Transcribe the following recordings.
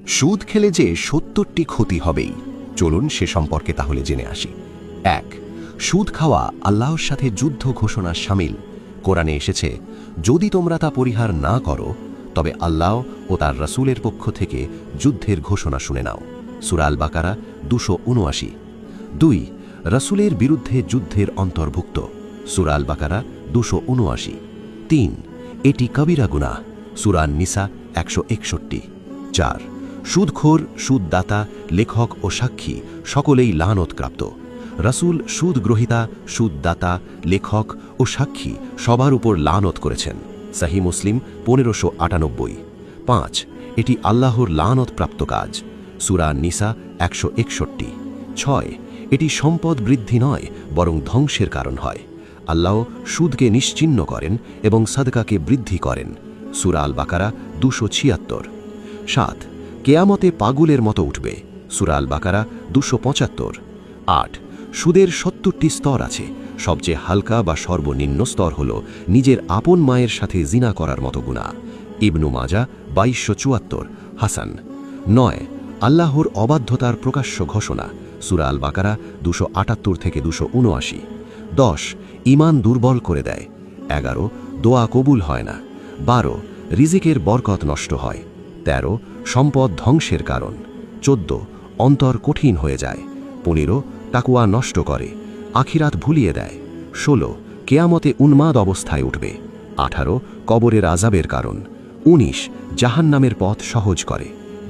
সুদ খেলে যে ৭০টি ক্ষতি হবেই, চলুন সে সম্পর্কে তাহলে জেনে আসি। ১. সুদ খাওয়া আল্লাহর সাথে যুদ্ধ ঘোষণা শামিল। কোরআনে এসেছে, যদি তোমরা তা পরিহার না করো তবে আল্লাহ ও তার রাসূলের পক্ষ থেকে যুদ্ধের ঘোষণা শুনে নাও। সূরা আল বাকারা ২৭৯। ২. রাসূলের বিরুদ্ধে যুদ্ধের অন্তর্ভুক্ত। সূরা আল বাকারা ২৭৯। ৩. এটি কবিরা গুনাহ। সূরা আন-নিসা ১৬১। ৪. সুদখোর, সুদদাতা, লেখক ও সাক্ষী সকলেই লানত-প্রাপ্ত। রাসূল সুদ গ্রহীতা, সুদদাতা, লেখক ও সাক্ষী সবার উপর লানত করেছেন। সহিহ মুসলিম ১৫৯৮। ৫. এটি আল্লাহর লানত-প্রাপ্ত কাজ। সূরা আন-নিসা ১৬১। ৬. এটি সম্পদ বৃদ্ধি নয় বরং ধ্বংসের কারণ হয়। আল্লাহ সুদকে নিশ্চিহ্ন করেন এবং সাদকাকে বৃদ্ধি করেন। সূরা আল বাকারা ২৭৬। ৭. কেয়ামতে পাগলের মতো উঠবে। সূরা আল বাকারা ২৭৫। ৮. সুদের ৭০টি স্তর আছে। সবচেয়ে হালকা বা সর্বনিম্ন স্তর হল নিজের আপন মায়ের সাথে জিনা করার মতো গুনাহ। ইবনু মাজা ২২৭৪। হাসান। ৯. আল্লাহর অবাধ্যতার প্রকাশ্য ঘোষণা। সূরা আল বাকারা ২৭৮ থেকে ২৭৯। ১০. ঈমান দুর্বল করে দেয়। ১১. দোয়া কবুল হয় না। ১২. রিজিকের বরকত নষ্ট হয়। ১৩. সম্পদ ধ্বংসের কারণ। ১৪. অন্তর কঠিন হয়ে যায়। ১৫. তাকওয়া নষ্ট করে, আখিরাত ভুলিয়ে দেয়। ১৬. কেয়ামতে উন্মাদ অবস্থায় উঠবে। ১৮. কবরের আযাবের কারণ। ১৯. জাহান্নামের পথ সহজ করে।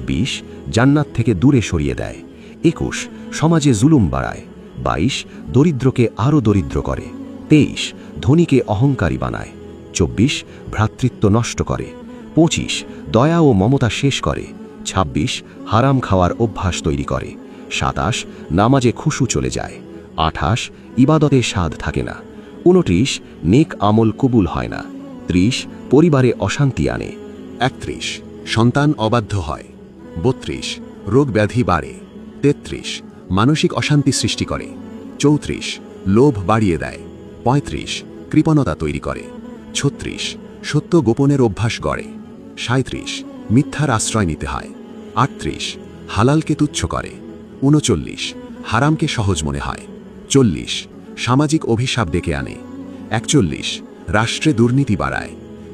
২০. জান্নাত থেকে দূরে সরিয়ে দেয়। ২১. সমাজে জুলুম বাড়ায়। ২২. দরিদ্রকে আরও দরিদ্র করে। ২৩. ধনীকে অহংকারী বানায়। ২৪. ভ্রাতৃত্ব নষ্ট করে। ২৫. দয়া ও মমতা শেষ করে। ২৬. হারাম খাওয়ার অভ্যাস তৈরি করে। ২৭. নামাজে খুশু চলে যায়। ২৮. ইবাদতে স্বাদ থাকে না। ২৯. নেক আমল কবুল হয় না। ৩০. পরিবারে অশান্তি আনে। ৩১. সন্তান অবাধ্য হয়। ৩২. রোগ ব্যাধি বাড়ে। ৩৩. মানসিক অশান্তি সৃষ্টি করে। ৩৪. লোভ বাড়িয়ে দেয়। ৩৫. কৃপণতা তৈরি করে। ৩৬. সত্য গোপনের অভ্যাস গড়ে। ৩৭. মিথ্যার আশ্রয় নিতে হয়। ৩৮. হালালকে তুচ্ছ করে। ৩৯. হারামকে সহজ মনে হয়। ৪০. সামাজিক অভিশাপ ডেকে আনে। ৪১. রাষ্ট্রে দুর্নীতি বাড়ায়।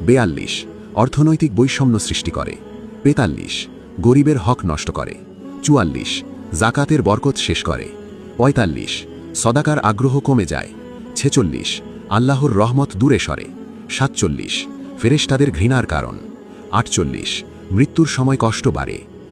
৪২. অর্থনৈতিক বৈষম্য সৃষ্টি করে। ৪৫. গরিবের হক নষ্ট করে। ৪৪. জাকাতের বরকত শেষ করে। ৪৫. সদাকার আগ্রহ কমে যায়। ৪৬. আল্লাহর রহমত দূরে সরে। ৪৭. ফেরেশতাদের ঘৃণার কারণ। ৪৮. মৃত্যুর সময় কষ্ট বাড়ে।